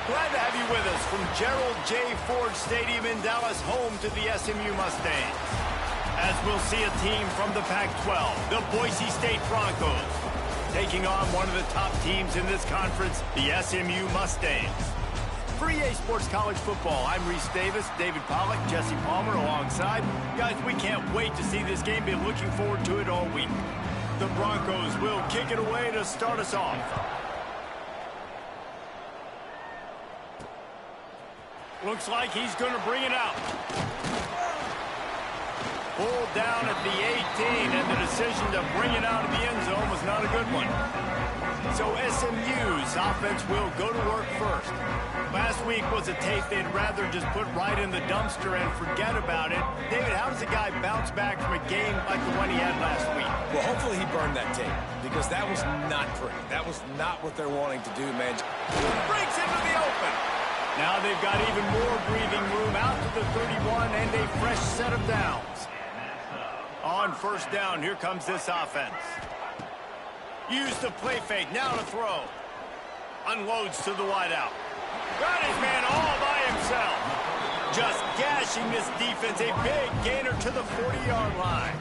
Glad to have you with us from Gerald J. Ford Stadium in Dallas, home to the SMU Mustangs. As we'll see a team from the Pac-12, the Boise State Broncos, taking on one of the top teams in this conference, the SMU Mustangs. For EA Sports College Football, I'm Reese Davis, David Pollack, Jesse Palmer alongside. Guys, we can't wait to see this game. Been looking forward to it all week. The Broncos will kick it away to start us off. Looks like he's going to bring it out. Pulled down at the 18, and the decision to bring it out of the end zone was not a good one. So SMU's offense will go to work first. Last week was a tape they'd rather just put right in the dumpster and forget about it. David, how does a guy bounce back from a game like the one he had last week? Well, hopefully he burned that tape, because that was not pretty. That was not what they're wanting to do, man. Breaks into the open. Now they've got even more breathing room out to the 31 and a fresh set of downs. On first down, here comes this offense. Use the play fake, now to throw. Unloads to the wideout. Got his man all by himself. Just gashing this defense, a big gainer to the 40-yard line.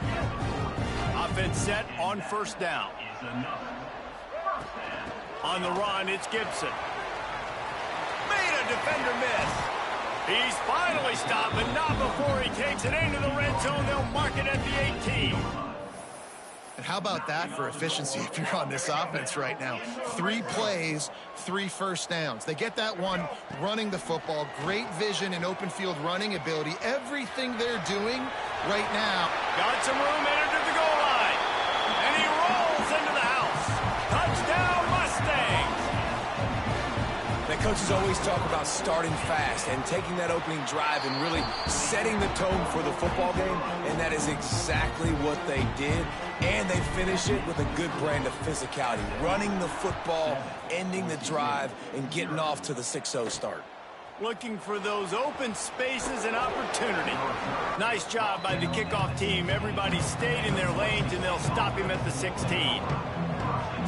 Offense set on first down. On the run, it's Gibson. Made a defender miss. He's finally stopped, but not before he takes it into the red zone. They'll mark it at the 18. And how about that for efficiency if you're on this offense right now? 3 plays, 3 first downs. They get that one running the football. Great vision and open field running ability. Everything they're doing right now. Got some room, entered to the goal line. And he rolls into the house. Touchdown, Mustangs. The coaches always talk about starting fast and taking that opening drive and really setting the tone for the football game, and that is exactly what they did, and they finish it with a good brand of physicality, running the football, ending the drive, and getting off to the 6-0 start. Looking for those open spaces and opportunity. Nice job by the kickoff team. Everybody stayed in their lanes, and they'll stop him at the 16.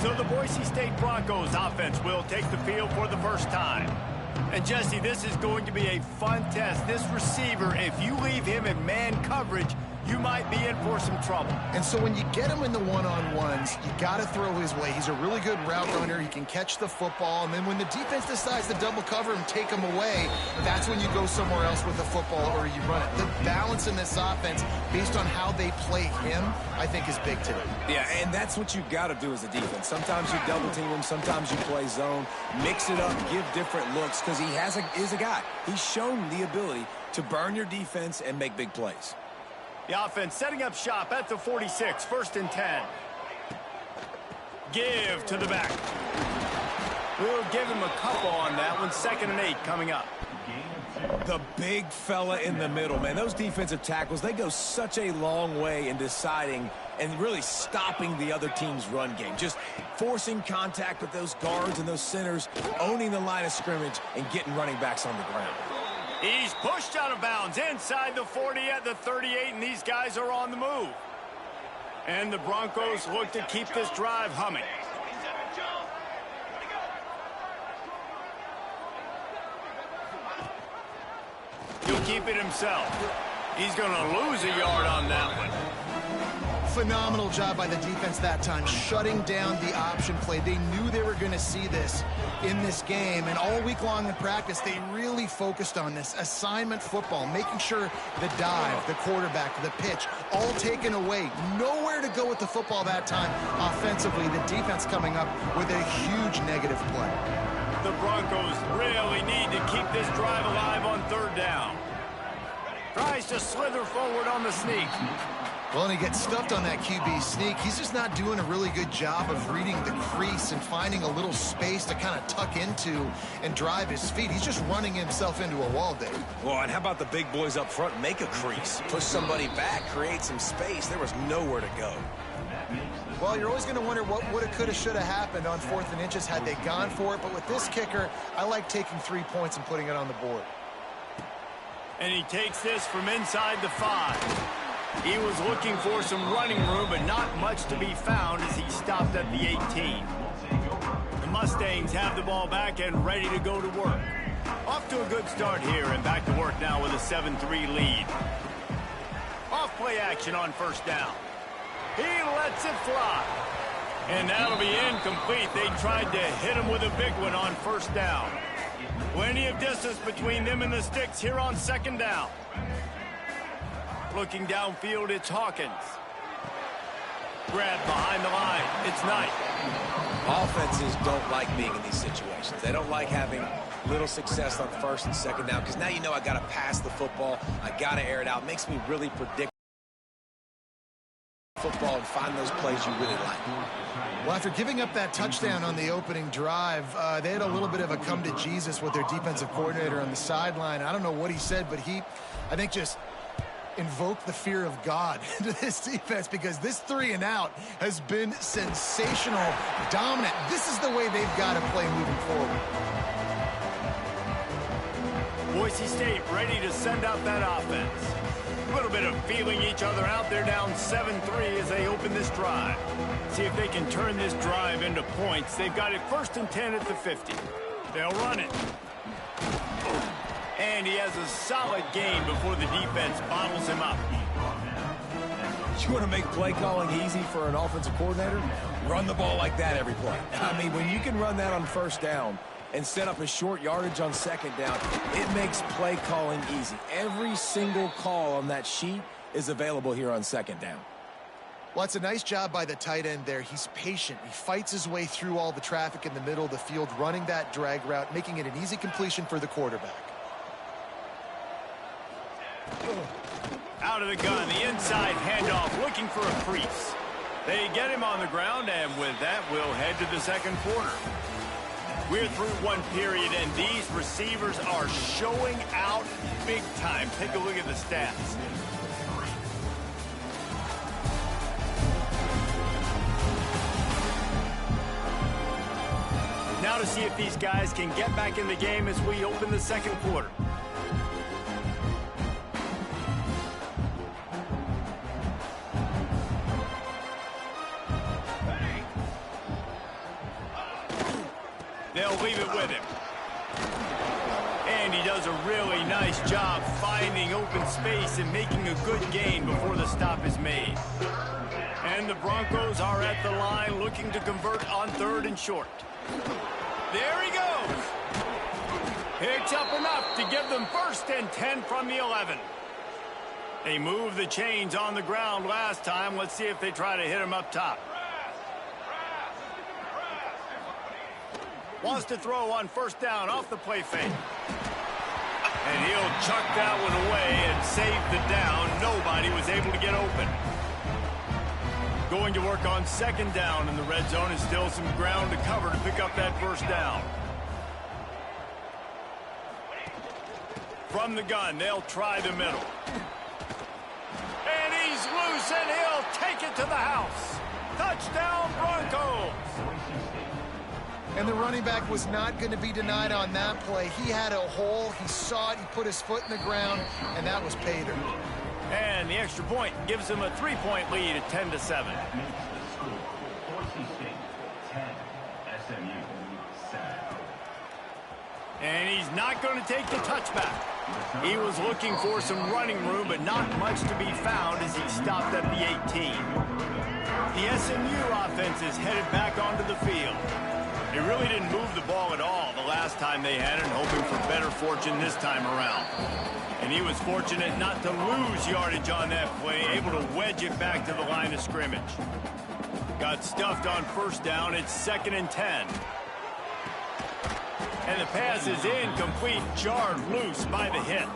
So the Boise State Broncos offense will take the field for the first time. And Jesse, this is going to be a fun test. This receiver, if you leave him in man coverage, you might be in for some trouble. And so when you get him in the one-on-ones, you got to throw his way. He's a really good route runner. He can catch the football. And then when the defense decides to double cover and take him away, that's when you go somewhere else with the football or you run it. The balance in this offense, based on how they play him, I think is big today. Yeah, and that's what you got to do as a defense. Sometimes you double team him, sometimes you play zone, mix it up, give different looks, because he is a guy. He's shown the ability to burn your defense and make big plays. The offense setting up shop at the 46, 1st and 10. Give to the back. We'll give him a couple on that one. 2nd and 8 coming up. The big fella in the middle, man. Those defensive tackles, they go such a long way in deciding and really stopping the other team's run game. Just forcing contact with those guards and those centers, owning the line of scrimmage, and getting running backs on the ground. He's pushed out of bounds inside the 40 at the 38, and these guys are on the move. And the Broncos look to keep this drive humming. He'll keep it himself. He's going to lose a yard on that one. Phenomenal job by the defense that time, shutting down the option play. They knew they were going to see this in this game, and all week long in practice, they really focused on this assignment football, making sure the dive, the quarterback, the pitch, all taken away. Nowhere to go with the football that time offensively. The defense coming up with a huge negative play. The Broncos really need to keep this drive alive on 3rd down. Tries to slither forward on the sneak. Well, and he gets stuffed on that QB sneak. He's just not doing a really good job of reading the crease and finding a little space to kind of tuck into and drive his feet. He's just running himself into a wall, Dave. Well, and how about the big boys up front? Make a crease. Push somebody back, create some space. There was nowhere to go. Well, you're always going to wonder what woulda, coulda, shoulda happened on 4th and inches had they gone for it. But with this kicker, I like taking 3 points and putting it on the board. And he takes this from inside the 5. He was looking for some running room, but not much to be found as he stopped at the 18. The Mustangs have the ball back and ready to go to work. Off to a good start here and back to work now with a 7-3 lead. Off play action on first down. He lets it fly. And that'll be incomplete. They tried to hit him with a big one on first down. Plenty of distance between them and the sticks here on second down. Looking downfield, it's Hawkins. Grab behind the line. It's Knight. Offenses don't like being in these situations. They don't like having little success on first and second down because now you know I got to pass the football. I got to air it out. It makes me really predict football and find those plays you really like. Well, after giving up that touchdown on the opening drive, they had a little bit of a come to Jesus with their defensive coordinator on the sideline. I don't know what he said, but he, I think, just invoked the fear of God into this defense because this 3-and-out has been sensational, dominant. This is the way they've got to play moving forward. Boise State ready to send out that offense. A little bit of feeling each other out. They're down 7-3 as they open this drive. See if they can turn this drive into points. They've got it 1st and 10 at the 50. They'll run it. And he has a solid gain before the defense bottles him up. You want to make play calling easy for an offensive coordinator? Run the ball like that every play. I mean, when you can run that on first down and set up a short yardage on second down, it makes play calling easy. Every single call on that sheet is available here on second down. Well, it's a nice job by the tight end there. He's patient. He fights his way through all the traffic in the middle of the field, running that drag route, making it an easy completion for the quarterback. Out of the gun, the inside handoff, looking for a crease. They get him on the ground, and with that, we'll head to the second quarter. We're through one period, and these receivers are showing out big time. Take a look at the stats. Now to see if these guys can get back in the game as we open the second quarter. They'll leave it with him. And he does a really nice job finding open space and making a good gain before the stop is made. And the Broncos are at the line looking to convert on 3rd and short. There he goes. Picks up enough to give them 1st and 10 from the 11. They moved the chains on the ground last time. Let's see if they try to hit him up top. Wants to throw on first down off the play fake. And he'll chuck that one away and save the down. Nobody was able to get open. Going to work on second down in the red zone, and still some ground to cover to pick up that first down. From the gun, they'll try the middle. And he's loose, and he'll take it to the house. Touchdown, Broncos! And the running back was not going to be denied on that play. He had a hole, he saw it, he put his foot in the ground, and that was pay dirt. And the extra point gives him a 3-point lead at 10-7. Boise State 10, SMU 7. And he's not going to take the touchback. He was looking for some running room, but not much to be found as he stopped at the 18. The SMU offense is headed back onto the field. They really didn't move the ball at all the last time they had it, hoping for better fortune this time around. And he was fortunate not to lose yardage on that play, able to wedge it back to the line of scrimmage. Got stuffed on first down. It's 2nd and 10. And the pass is incomplete, jarred loose by the hit.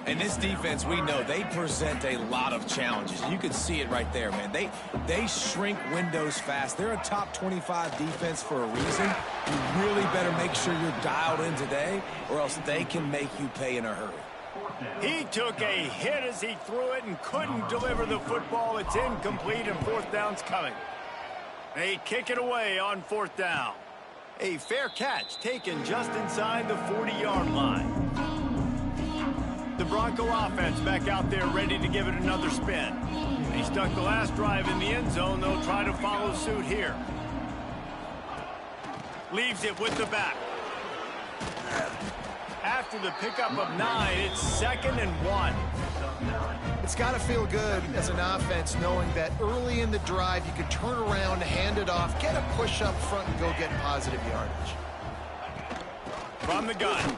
And this defense, we know, they present a lot of challenges. You can see it right there, man. They shrink windows fast. They're a top 25 defense for a reason. You really better make sure you're dialed in today, or else they can make you pay in a hurry. He took a hit as he threw it and couldn't deliver the football. It's incomplete, and 4th down's coming. They kick it away on 4th down. A fair catch taken just inside the 40-yard line. The Bronco offense back out there ready to give it another spin. They stuck the last drive in the end zone. They'll try to follow suit here. Leaves it with the back. After the pickup of 9, it's 2nd and 1. It's got to feel good as an offense knowing that early in the drive you can turn around, hand it off, get a push up front, and go get positive yardage. From the gun,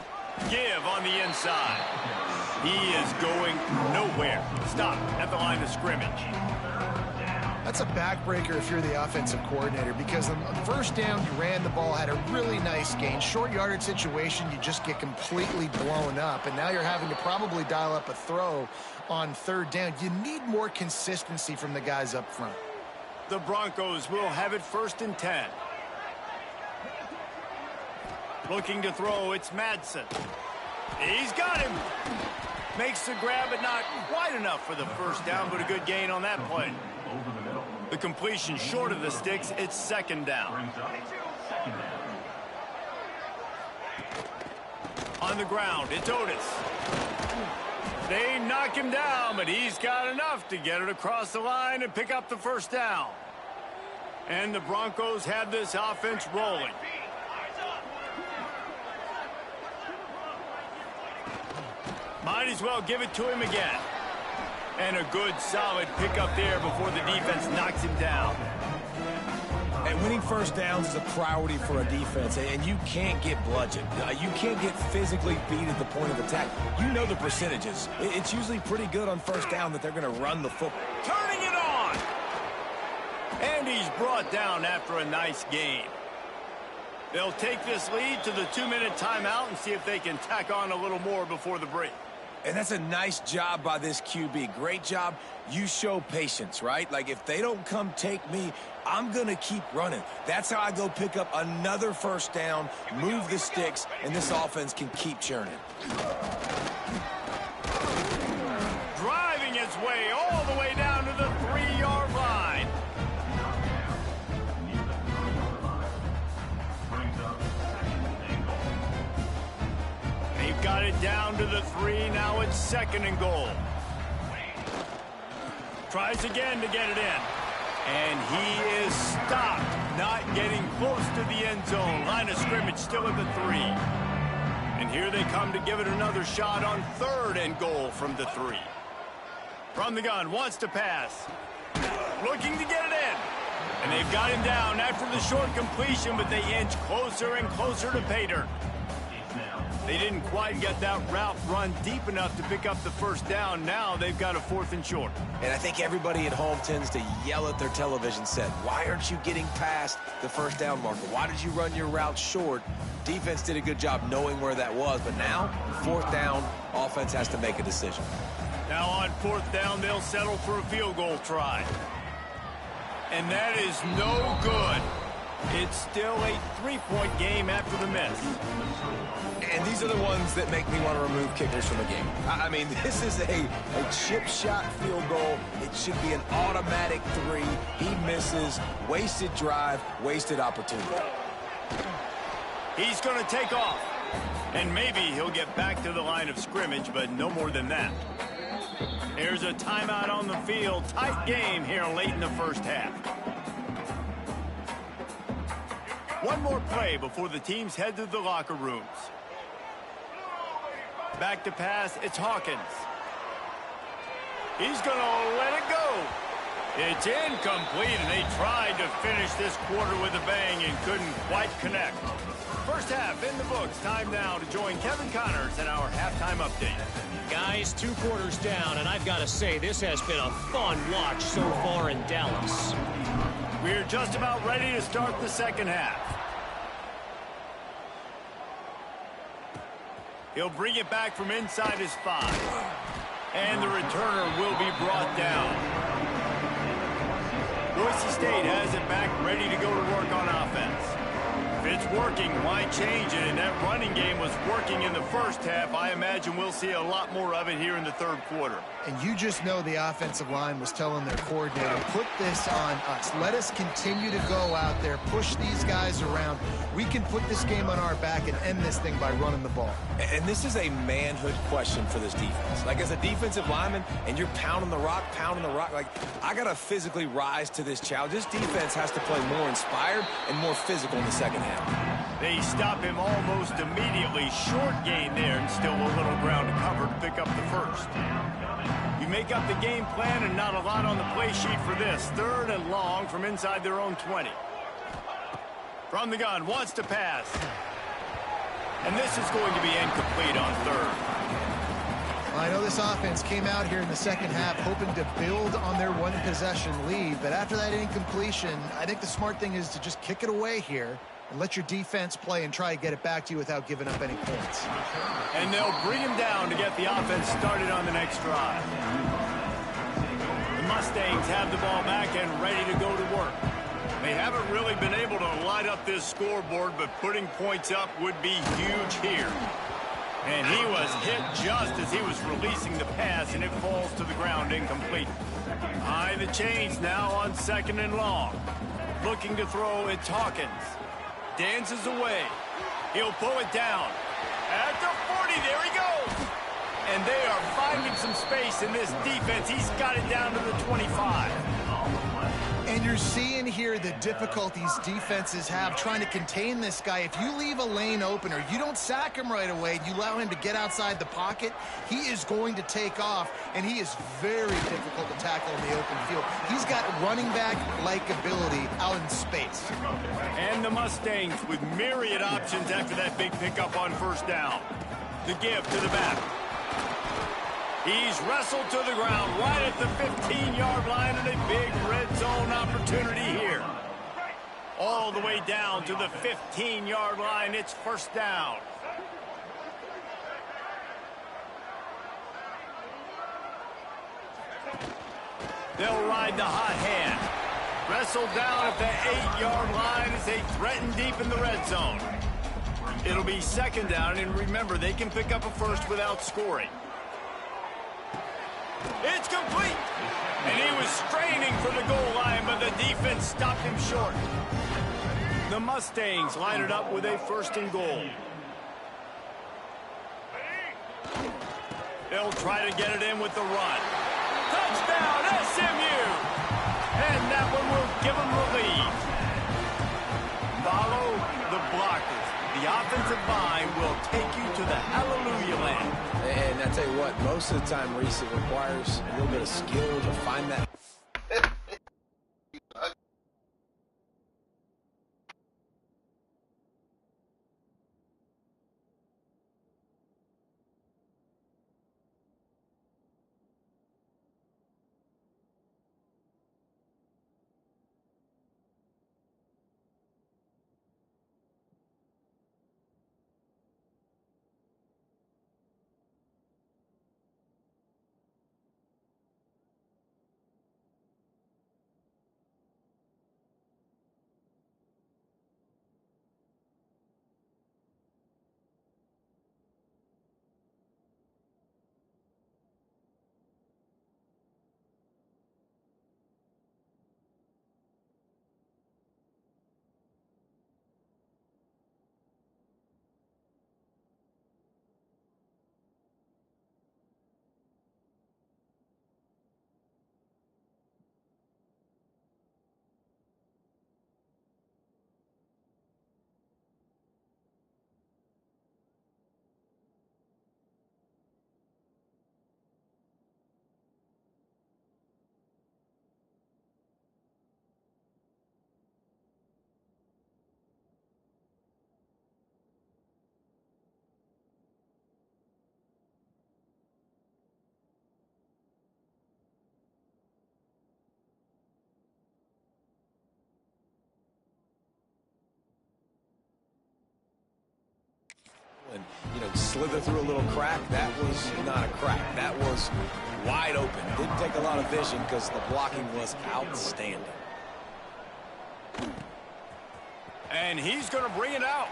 give on the inside. He is going nowhere. Stop at the line of scrimmage. That's a backbreaker if you're the offensive coordinator, because on first down, you ran the ball, had a really nice gain. Short yardage situation, you just get completely blown up, and now you're having to probably dial up a throw on third down. You need more consistency from the guys up front. The Broncos will have it 1st and 10. Looking to throw, it's Madsen. He's got him. Makes the grab, but not quite enough for the first down, but a good gain on that play. The completion short of the sticks, it's 2nd down. On the ground, it's Otis. They knock him down, but he's got enough to get it across the line and pick up the first down. And the Broncos have this offense rolling. Might as well give it to him again. And a good, solid pickup there before the defense knocks him down. And winning first downs is a priority for a defense, and you can't get bludgeoned. You can't get physically beat at the point of attack. You know the percentages. It's usually pretty good on first down that they're going to run the football. Turning it on! And he's brought down after a nice game. They'll take this lead to the 2-minute timeout and see if they can tack on a little more before the break. And that's a nice job by this QB. Great job. You show patience, right? Like, if they don't come take me, I'm going to keep running. That's how I go pick up another first down, move the sticks, and this offense can keep churning. Driving its way all the way down to the 3-yard line. They've got it down to the 3. Now it's 2nd and goal. Tries again to get it in. And he is stopped, not getting close to the end zone. Line of scrimmage still at the 3. And here they come to give it another shot on 3rd and goal from the 3. From the gun, wants to pass. Looking to get it in. And they've got him down after the short completion, but they inch closer and closer to pay dirt. They didn't quite get that route run deep enough to pick up the first down. Now they've got a 4th and short. And I think everybody at home tends to yell at their television set, why aren't you getting past the first down marker? Why did you run your route short? Defense did a good job knowing where that was, but now, 4th down, offense has to make a decision. Now on 4th down, they'll settle for a field goal try. And that is no good. It's still a 3-point game after the miss. And these are the ones that make me want to remove kickers from the game. I mean, this is a chip shot field goal. It should be an automatic 3. He misses. Wasted drive, wasted opportunity. He's going to take off. And maybe he'll get back to the line of scrimmage, but no more than that. There's a timeout on the field. Tight game here late in the first half. One more play before the teams head to the locker rooms. Back to pass, it's Hawkins. He's going to let it go. It's incomplete, and they tried to finish this quarter with a bang and couldn't quite connect. First half in the books. Time now to join Kevin Connors in our halftime update. Guys, 2 quarters down, and I've got to say, this has been a fun watch so far in Dallas. We're just about ready to start the second half. He'll bring it back from inside his 5. And the returner will be brought down. Boise State has it back ready to go to work on offense. If it's working, why change it? And that running game was working in the first half. I imagine we'll see a lot more of it here in the 3rd quarter. And you just know the offensive line was telling their coordinator, put this on us. Let us continue to go out there, push these guys around. We can put this game on our back and end this thing by running the ball. And this is a manhood question for this defense. Like, as a defensive lineman, and you're pounding the rock, like, I got to physically rise to this challenge. This defense has to play more inspired and more physical in the second half. They stop him almost immediately. Short gain there, and still a little ground to cover to pick up the first. You make up the game plan, and not a lot on the play sheet for this. 3rd and long from inside their own 20. From the gun, wants to pass. And this is going to be incomplete on 3rd. I know this offense came out here in the second half hoping to build on their one-possession lead, but after that incompletion, I think the smart thing is to just kick it away here and let your defense play and try to get it back to you without giving up any points. And they'll bring him down to get the offense started on the next drive. The Mustangs have the ball back and ready to go to work. They haven't really been able to light up this scoreboard, but putting points up would be huge here. And he was hit just as he was releasing the pass, and it falls to the ground incomplete. High the chains now on 2nd and long. Looking to throw, it's Hawkins. Dances away. He'll pull it down. At the 40, there he goes. And they are finding some space in this defense. He's got it down to the 25. And you're seeing here the difficulties defenses have trying to contain this guy. If you leave a lane open or you don't sack him right away, you allow him to get outside the pocket, he is going to take off, and he is very difficult to tackle in the open field. He's got running back-like ability out in space. And the Mustangs with myriad options after that big pickup on 1st down. The give to the back. He's wrestled to the ground right at the 15-yard line, and a big red zone opportunity here. All the way down to the 15-yard line. It's 1st down. They'll ride the hot hand. Wrestled down at the 8-yard line as they threaten deep in the red zone. It'll be 2nd down, and remember, they can pick up a first without scoring. It's complete. And he was straining for the goal line, but the defense stopped him short. The Mustangs line it up with a 1st and goal. They'll try to get it in with the run. Touchdown, SMU! And that one will give them the lead. Follow the blockers. The offensive line will take you to the hallelujah land. And I tell you what, most of the time, Reese, it requires a little bit of skill to find that. And, slither through a little crack. That was not a crack. That was wide open. Didn't take a lot of vision because the blocking was outstanding. And he's going to bring it out.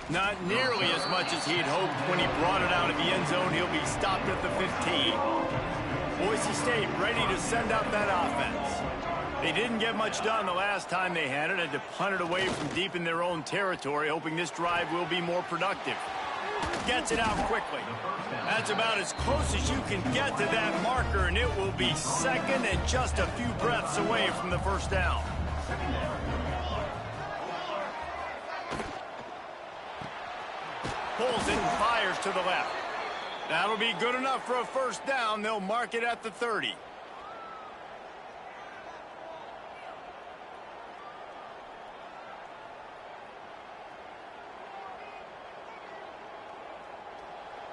Not nearly as much as he'd hoped when he brought it out of the end zone. He'll be stopped at the 15. Boise State ready to send out that offense. They didn't get much done the last time they had it. Had to punt it away from deep in their own territory, hoping this drive will be more productive. Gets it out quickly. That's about as close as you can get to that marker, and it will be 2nd and just a few breaths away from the 1st down. pulls it and fires to the left. That'll be good enough for a first down. They'll mark it at the 30.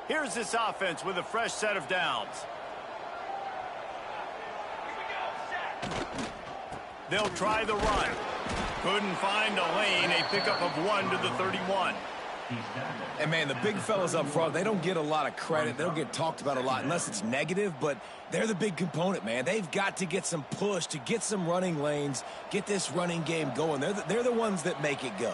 Here's this offense with a fresh set of downs. They'll try the run. Couldn't find a lane. A pickup of 1 to the 31. And, man, the big fellas up front, they don't get a lot of credit. They don't get talked about a lot unless it's negative, but they're the big component, man. They've got to get some push, to get some running lanes, get this running game going. They're the ones that make it go.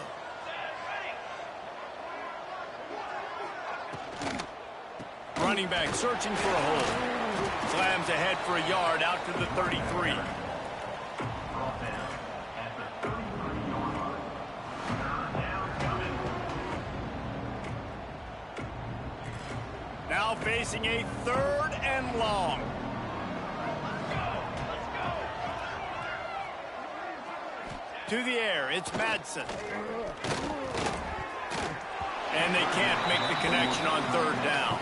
Running back searching for a hole. Slams ahead for a yard out to the 33. Now facing a 3rd and long. To the air, it's Madsen. And they can't make the connection on 3rd down.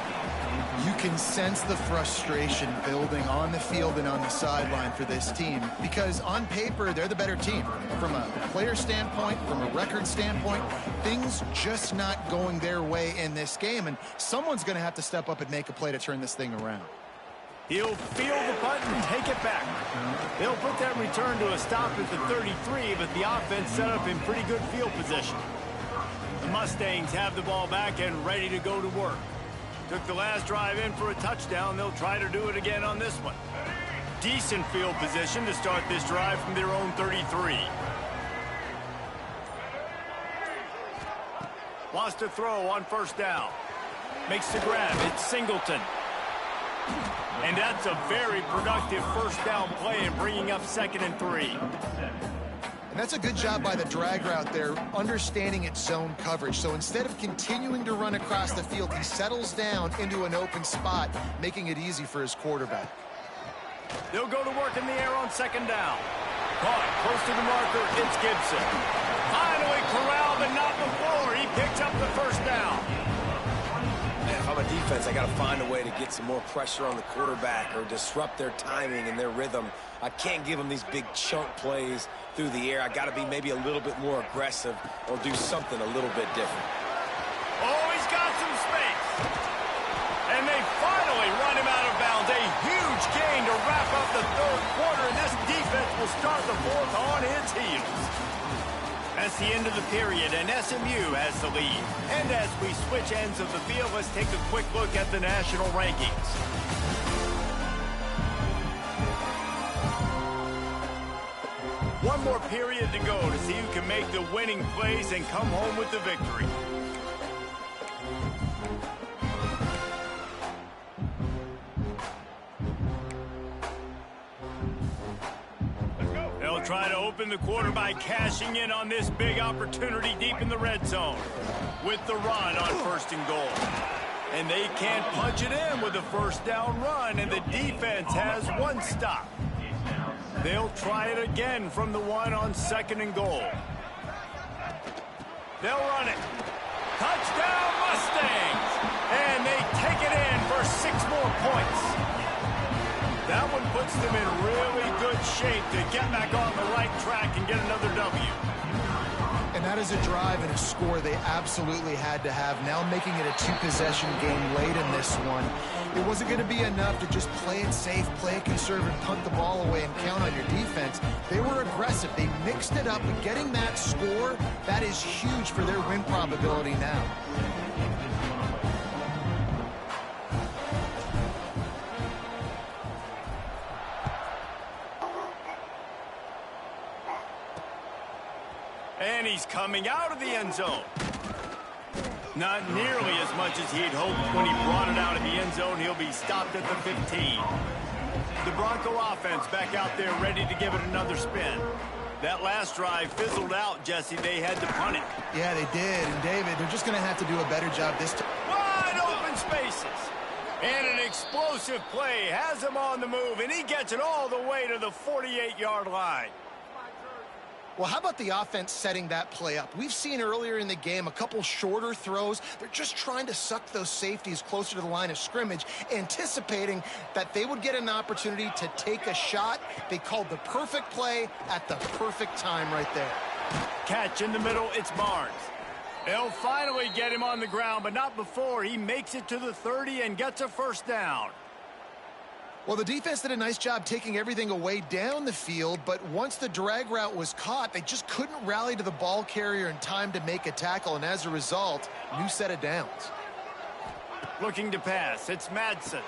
You can sense the frustration building on the field and on the sideline for this team because on paper, they're the better team. From a player standpoint, from a record standpoint, things just not going their way in this game, and someone's going to have to step up and make a play to turn this thing around. He'll field the punt and take it back. They'll put that return to a stop at the 33, but the offense set up in pretty good field position. The Mustangs have the ball back and ready to go to work. Took the last drive in for a touchdown. They'll try to do it again on this one. Decent field position to start this drive from their own 33. Wants to throw on 1st down. Makes the grab. It's Singleton. And that's a very productive 1st down play in bringing up 2nd and 3. And that's a good job by the drag route there, understanding its zone coverage. So instead of continuing to run across the field, he settles down into an open spot, making it easy for his quarterback. They'll go to work in the air on 2nd down. Caught close to the marker, it's Gibson. Finally corralled, but not before. He picks up the 1st down. If I'm a defense, I got to find a way to get some more pressure on the quarterback or disrupt their timing and their rhythm. I can't give them these big chunk plays through the air. I got to be maybe a little bit more aggressive or do something a little bit different. Oh, he's got some space. And they finally run him out of bounds. A huge gain to wrap up the 3rd quarter, and this defense will start the 4th on its heels. That's the end of the period, and SMU has the lead. And as we switch ends of the field, let's take a quick look at the national rankings. One more period to go to see who can make the winning plays and come home with the victory. They'll try to open the quarter by cashing in on this big opportunity deep in the red zone with the run on 1st and goal. And they can't punch it in with a 1st down run, and the defense has 1 stop. They'll try it again from the 1 on 2nd and goal. They'll run it. Touchdown Mustangs! And they take it in for 6 more points. That one puts them in really good shape to get back on the right track and get another W. And that is a drive and a score they absolutely had to have. Now making it a 2-possession game late in this one. It wasn't going to be enough to just play it safe, play it conservative, punt the ball away, and count on your defense. They were aggressive. They mixed it up, but getting that score, that is huge for their win probability now. And he's coming out of the end zone. Not nearly as much as he'd hoped when he brought it out of the end zone. He'll be stopped at the 15. The Bronco offense back out there ready to give it another spin. That last drive fizzled out, Jesse. They had to punt it. Yeah, they did. And, David, they're just going to have to do a better job this time. Wide open spaces. And an explosive play has him on the move, and he gets it all the way to the 48-yard line. Well, how about the offense setting that play up? We've seen earlier in the game a couple shorter throws. They're just trying to suck those safeties closer to the line of scrimmage, anticipating that they would get an opportunity to take a shot. They called the perfect play at the perfect time right there. Catch in the middle, it's Barnes. They'll finally get him on the ground, but not before he makes it to the 30 and gets a first down. Well, the defense did a nice job taking everything away down the field, but once the drag route was caught, they just couldn't rally to the ball carrier in time to make a tackle, and as a result, new set of downs. Looking to pass, it's Madsen.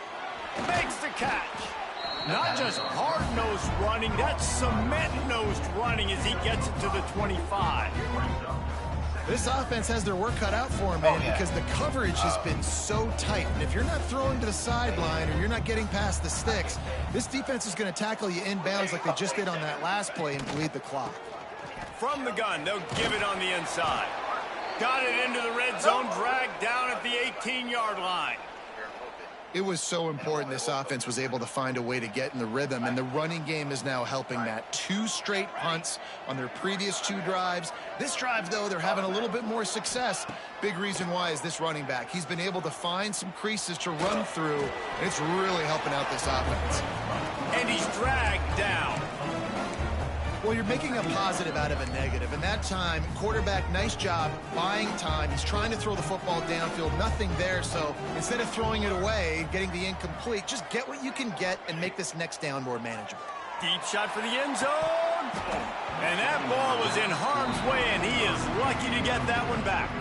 Makes the catch. Not just hard-nosed running, that's cement-nosed running as he gets it to the 25. This offense has their work cut out for them, man, because the coverage has been so tight. And if you're not throwing to the sideline or you're not getting past the sticks, this defense is going to tackle you inbounds like they just did on that last play and bleed the clock. From the gun, they'll give it on the inside. Got it into the red zone, dragged down at the 18-yard line. It was so important this offense was able to find a way to get in the rhythm, and the running game is now helping that. 2 straight punts on their previous 2 drives. This drive, though, they're having a little bit more success. Big reason why is this running back. He's been able to find some creases to run through, and it's really helping out this offense. And he's dragged down. Well, you're making a positive out of a negative. And that time, quarterback, nice job buying time. He's trying to throw the football downfield. Nothing there. So instead of throwing it away, getting the incomplete, just get what you can get and make this next down more manageable. Deep shot for the end zone. And that ball was in harm's way, and he is lucky to get that one back.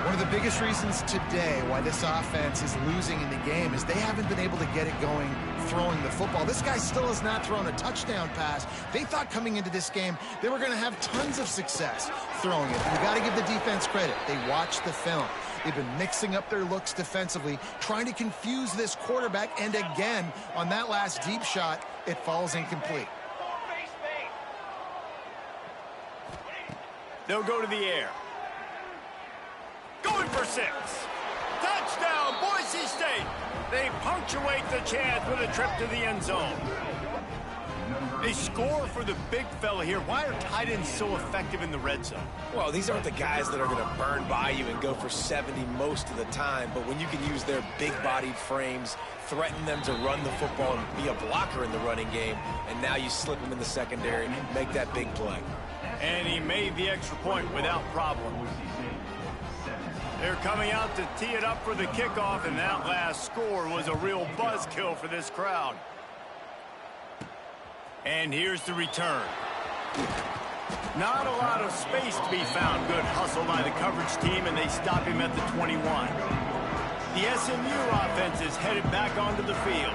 One of the biggest reasons today why this offense is losing in the game is they haven't been able to get it going throwing the football. This guy still has not thrown a touchdown pass. They thought coming into this game they were going to have tons of success throwing it. You got to give the defense credit. They watched the film. They've been mixing up their looks defensively, trying to confuse this quarterback, and again, on that last deep shot, it falls incomplete. They'll go to the air. Going for 6. Touchdown, Boise State. They punctuate the chance with a trip to the end zone. They score for the big fella here. Why are tight ends so effective in the red zone? Well, these aren't the guys that are going to burn by you and go for 70 most of the time, but when you can use their big-bodied frames, threaten them to run the football and be a blocker in the running game, and now you slip them in the secondary, make that big play. And he made the extra point without problem. They're coming out to tee it up for the kickoff, and that last score was a real buzzkill for this crowd. And here's the return. Not a lot of space to be found. Good hustle by the coverage team, and they stop him at the 21. The SMU offense is headed back onto the field.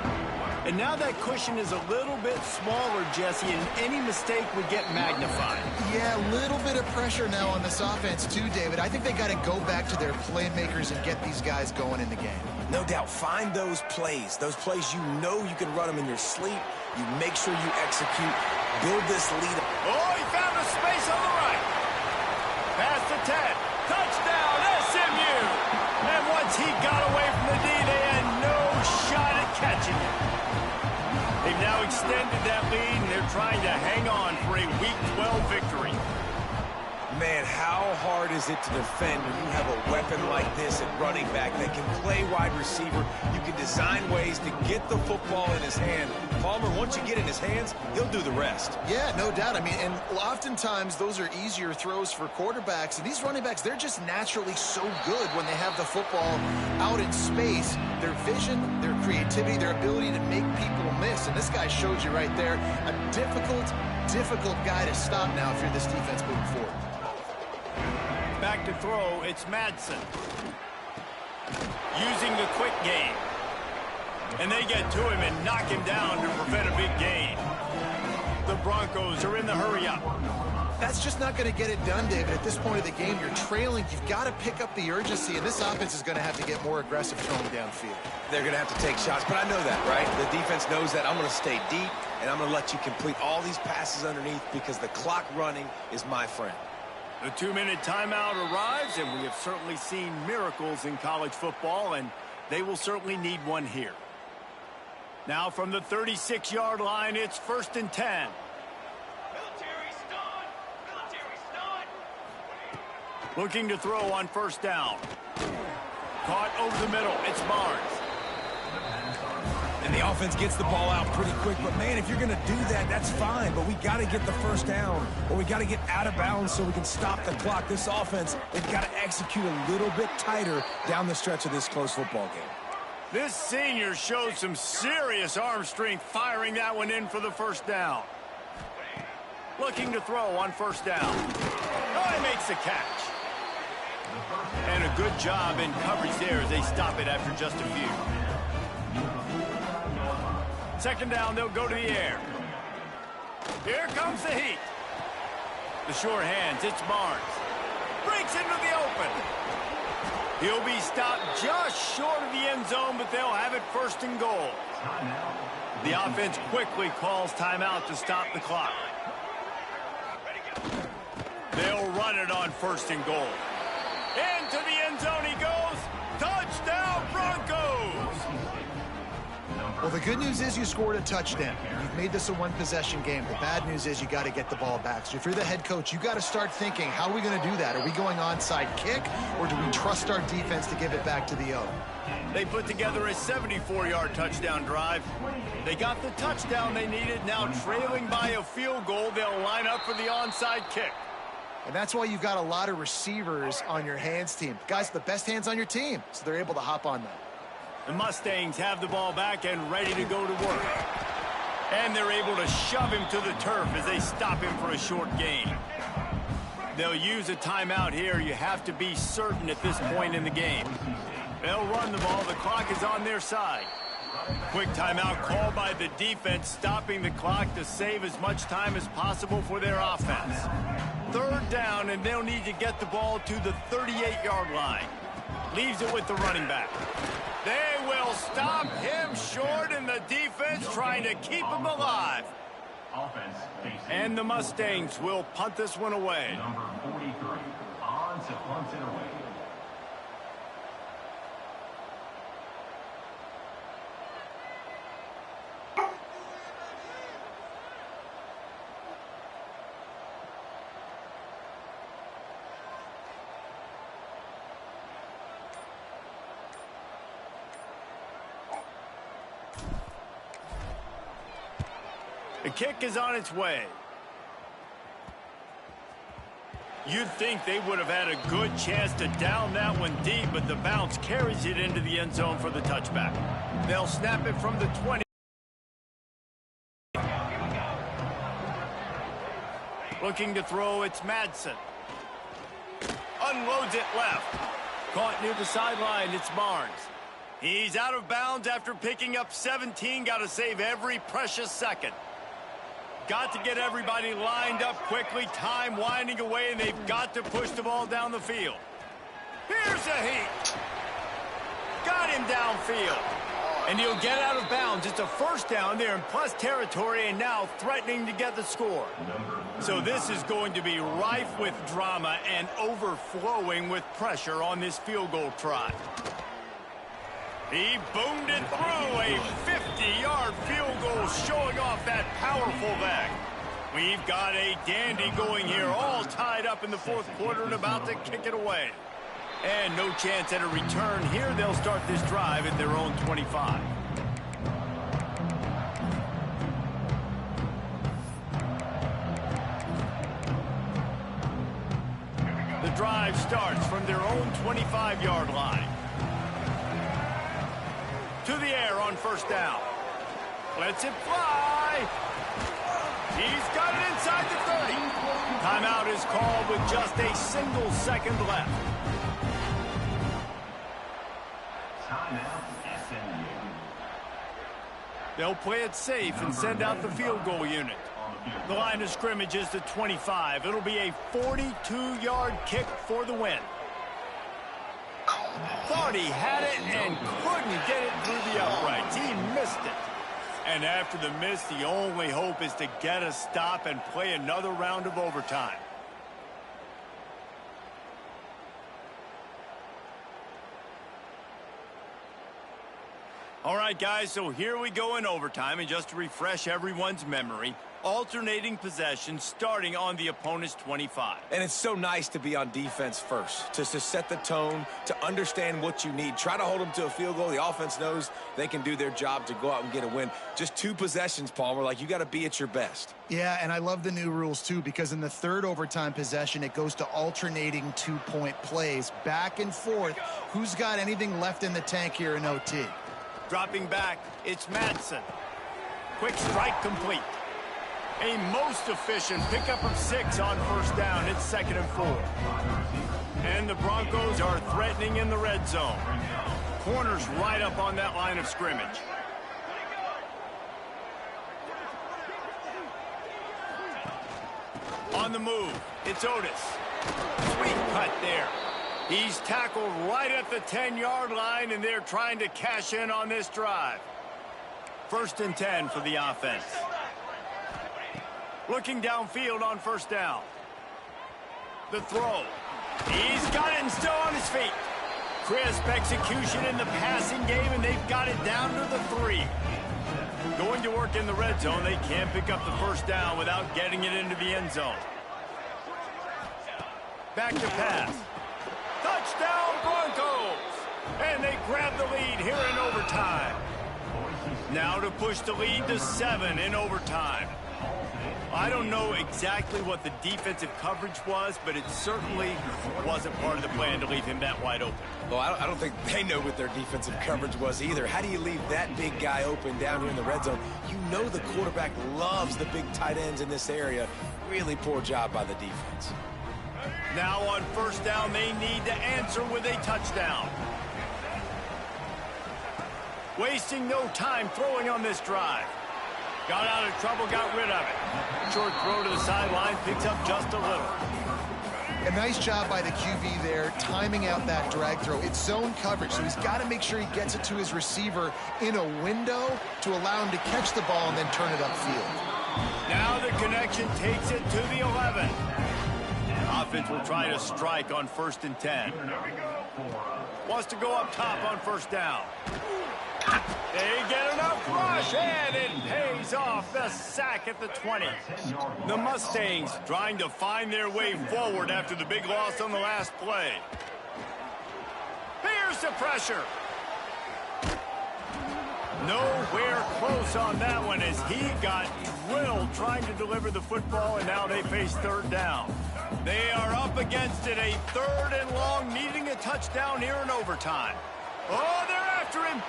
And now that cushion is a little bit smaller, Jesse, and any mistake would get magnified. Yeah, a little bit of pressure now on this offense too, David. I think they got to go back to their playmakers and get these guys going in the game. No doubt. Find those plays you know you can run them in your sleep. You make sure you execute. Build this lead. Oh, he found a space on the right. Pass to 10. Touchdown, SMU. And once he got away from the D, they had no shot at catching it. They've now extended that lead, and they're trying to hang on for a Week 12 victory. Man, how hard is it to defend when you have a weapon like this at running back that can play wide receiver? You can design ways to get the football in his hand. Palmer, once you get in his hands, he'll do the rest. Yeah, no doubt. I mean, and oftentimes those are easier throws for quarterbacks. And these running backs, they're just naturally so good when they have the football out in space. Their vision, their creativity, their ability to make people miss. And this guy showed you right there, a difficult guy to stop now if you're this defense moving forward. Back to throw, it's Madsen. Using the quick game. And they get to him and knock him down to prevent a big gain. The Broncos are in the hurry-up. That's just not going to get it done, David. At this point of the game, you're trailing. You've got to pick up the urgency, and this offense is going to have to get more aggressive throwing downfield. They're going to have to take shots, but I know that, right? The defense knows that. I'm going to stay deep, and I'm going to let you complete all these passes underneath because the clock running is my friend. The 2-minute timeout arrives, and we have certainly seen miracles in college football, and they will certainly need one here. Now from the 36-yard line, it's 1st and 10. Looking to throw on first down. Caught over the middle. It's Barnes. And the offense gets the ball out pretty quick. But, man, if you're going to do that, that's fine. But we got to get the first down, or we got to get out of bounds so we can stop the clock. This offense, they've got to execute a little bit tighter down the stretch of this close football game. This senior showed some serious arm strength firing that one in for the first down. Looking to throw on first down. Oh, he makes the catch. And a good job in coverage there as they stop it after just a few. Second down, they'll go to the air. Here comes the heat. The short hands, it's Barnes. Breaks into the open. He'll be stopped just short of the end zone, but they'll have it first and goal. The offense quickly calls timeout to stop the clock. They'll run it on first and goal. Into the end zone he goes. Touchdown, Broncos! Well, the good news is you scored a touchdown. You've made this a one-possession game. The bad news is you got to get the ball back. So if you're the head coach, you got to start thinking, how are we going to do that? Are we going onside kick, or do we trust our defense to give it back to the O? They put together a 74-yard touchdown drive. They got the touchdown they needed. Now trailing by a field goal, they'll line up for the onside kick. And that's why you've got a lot of receivers on your hands team. Guys, the best hands on your team, so they're able to hop on them. The Mustangs have the ball back and ready to go to work. And they're able to shove him to the turf as they stop him for a short gain. They'll use a timeout here. You have to be certain at this point in the game. They'll run the ball. The clock is on their side. Quick timeout called by the defense, stopping the clock to save as much time as possible for their offense. Third down, and they'll need to get the ball to the 38-yard line. Leaves it with the running back. They will stop him short, and the defense trying to keep him alive. And the Mustangs will punt this one away. Number 43, on to punt it away. The kick is on its way. You'd think they would have had a good chance to down that one deep, but the bounce carries it into the end zone for the touchback. They'll snap it from the 20. Looking to throw, it's Madsen. Unloads it left. Caught near the sideline, it's Barnes. He's out of bounds after picking up 17. Got to save every precious second. Got to get everybody lined up quickly. Time winding away, and they've got to push the ball down the field. Here's a heat. Got him downfield. And he'll get out of bounds. It's a first down there in plus territory, and now threatening to get the score. So this is going to be rife with drama and overflowing with pressure on this field goal try. He boomed it through a 50-yard field goal, showing off that powerful leg. We've got a dandy going here, all tied up in the fourth quarter and about to kick it away. And no chance at a return here. They'll start this drive at their own 25. The drive starts from their own 25-yard line. To the air on first down. Lets it fly. He's got it inside the 30. Timeout is called with just a single second left. Timeout, SMU. They'll play it safe and send out the field goal unit. The line of scrimmage is the 25. It'll be a 42-yard kick for the win. Thought he had it and couldn't get it through the uprights. He missed it. And after the miss, the only hope is to get a stop and play another round of overtime. All right, guys, so here we go in overtime. And just to refresh everyone's memory, Alternating possession starting on the opponent's 25. And it's so nice to be on defense first, to set the tone, to understand what you need. Try to hold them to a field goal. The offense knows they can do their job to go out and get a win. Just 2 possessions, Palmer. Like, you got to be at your best. Yeah, and I love the new rules, too, because in the third overtime possession, it goes to alternating 2-point plays, back and forth. Who's got anything left in the tank here in OT? Dropping back, it's Madsen. Quick strike complete. A most efficient pickup of 6 on first down. It's 2nd and 4. And the Broncos are threatening in the red zone. Corners right up on that line of scrimmage. On the move, it's Otis. Sweet cut there. He's tackled right at the 10-yard line, and they're trying to cash in on this drive. 1st and 10 for the offense. Looking downfield on first down. The throw. He's got it and still on his feet. Crisp execution in the passing game, and they've got it down to the 3. Going to work in the red zone. They can't pick up the first down without getting it into the end zone. Back to pass. Touchdown, Broncos! And they grab the lead here in overtime. Now to push the lead to 7 in overtime. I don't know exactly what the defensive coverage was, but it certainly wasn't part of the plan to leave him that wide open. Well, I don't think they know what their defensive coverage was either. How do you leave that big guy open down here in the red zone? You know the quarterback loves the big tight ends in this area. Really poor job by the defense. Now on first down, they need to answer with a touchdown. Wasting no time throwing on this drive. Got out of trouble, got rid of it. Short throw to the sideline, picks up just a little. A nice job by the QB there, timing out that drag throw. It's zone coverage, so he's got to make sure he gets it to his receiver in a window to allow him to catch the ball and then turn it upfield. Now the connection takes it to the 11. Offense will try to strike on 1st and 10. Wants to go up top on first down. They get enough rush, and it pays off. The sack at the 20. The Mustangs trying to find their way forward after the big loss on the last play. Here's the pressure. Nowhere close on that one as he got drilled trying to deliver the football, and now they face 3rd down. They are up against it, a 3rd and long, needing a touchdown here in overtime. Oh, they're after him.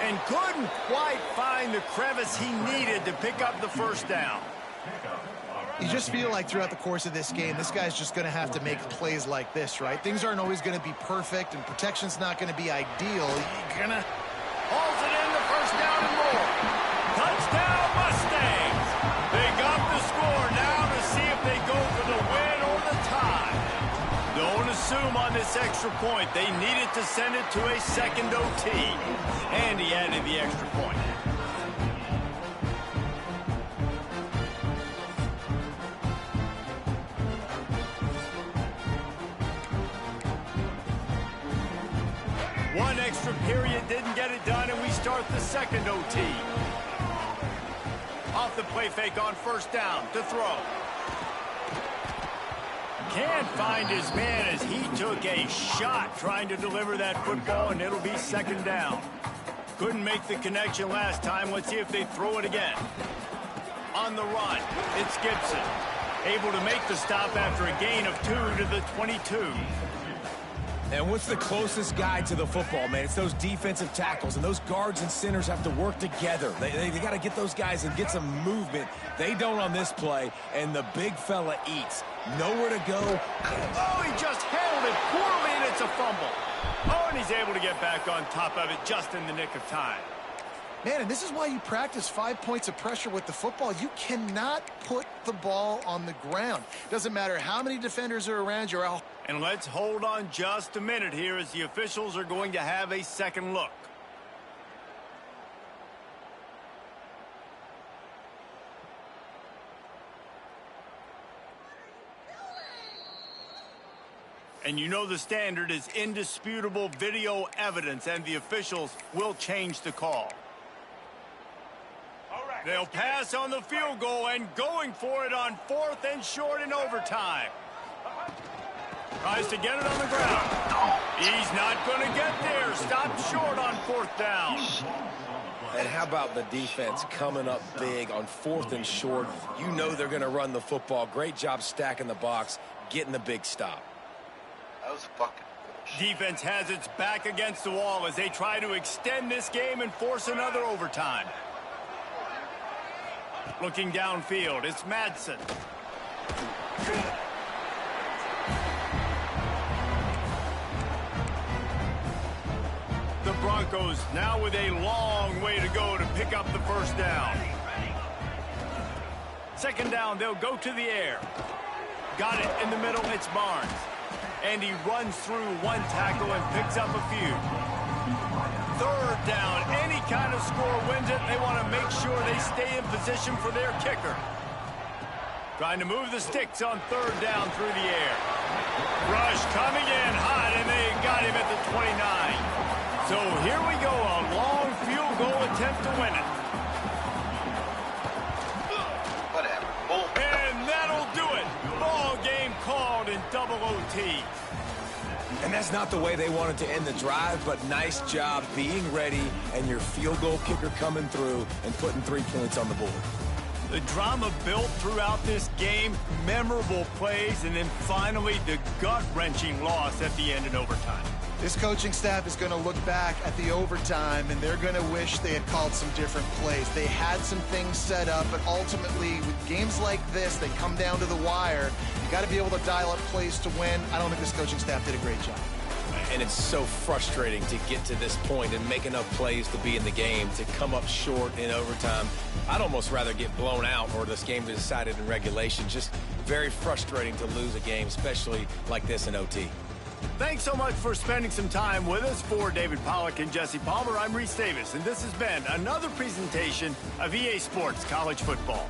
And couldn't quite find the crevice he needed to pick up the first down. You just feel like throughout the course of this game, this guy's just going to have to make plays like this, right? Things aren't always going to be perfect, and protection's not going to be ideal. You're going to... Hauls it in, the first down and more. Touchdown, Mustangs! They got the score now to see if they go for the win or the tie. Don't assume on this extra point. They needed to send it to a 2nd OT. And he added the extra point. One extra period didn't get it done, and we start the 2nd OT. Off the play fake on first down to throw. Can't find his man as he took a shot trying to deliver that football, and it'll be 2nd down. Couldn't make the connection last time. Let's see if they throw it again. On the run, it's Gibson. Able to make the stop after a gain of 2 to the 22. And what's the closest guy to the football, man? It's those defensive tackles, and those guards and centers have to work together. They got to get those guys and get some movement. They don't on this play, and the big fella eats. Nowhere to go. Oh, he just handled it poorly, and it's a fumble. Oh, and he's able to get back on top of it just in the nick of time. Man, and this is why you practice 5 points of pressure with the football. You cannot put the ball on the ground. Doesn't matter how many defenders are around you. And let's hold on just a minute here as the officials are going to have a second look. And you know the standard is indisputable video evidence, and the officials will change the call. All right. They'll pass on the field goal and going for it on 4th and short in overtime. Tries to get it on the ground. He's not going to get there. Stopped short on 4th down. And how about the defense coming up big on 4th and short? You know they're going to run the football. Great job stacking the box, getting the big stop. That was fucking bullshit. Defense has its back against the wall as they try to extend this game and force another overtime. Looking downfield, it's Madsen. The Broncos now with a long way to go to pick up the first down. 2nd down, they'll go to the air. Got it in the middle, it's Barnes. And he runs through one tackle and picks up a few. 3rd down, any kind of score wins it. They want to make sure they stay in position for their kicker. Trying to move the sticks on 3rd down through the air. Rush coming in hot, and they got him at the 29. So here we go, a long field goal attempt to win it. Whatever. Bull. And that'll do it. Ball game called in double OT. And that's not the way they wanted to end the drive, but nice job being ready and your field goal kicker coming through and putting 3 points on the board. The drama built throughout this game, memorable plays, and then finally the gut-wrenching loss at the end in overtime. This coaching staff is going to look back at the overtime, and they're going to wish they had called some different plays. They had some things set up, but ultimately, with games like this, they come down to the wire. You got to be able to dial up plays to win. I don't think this coaching staff did a great job. And it's so frustrating to get to this point and make enough plays to be in the game, to come up short in overtime. I'd almost rather get blown out or this game be decided in regulation. Just very frustrating to lose a game, especially like this in OT. Thanks so much for spending some time with us. For David Pollack and Jesse Palmer, I'm Reese Davis, and this has been another presentation of EA Sports College Football.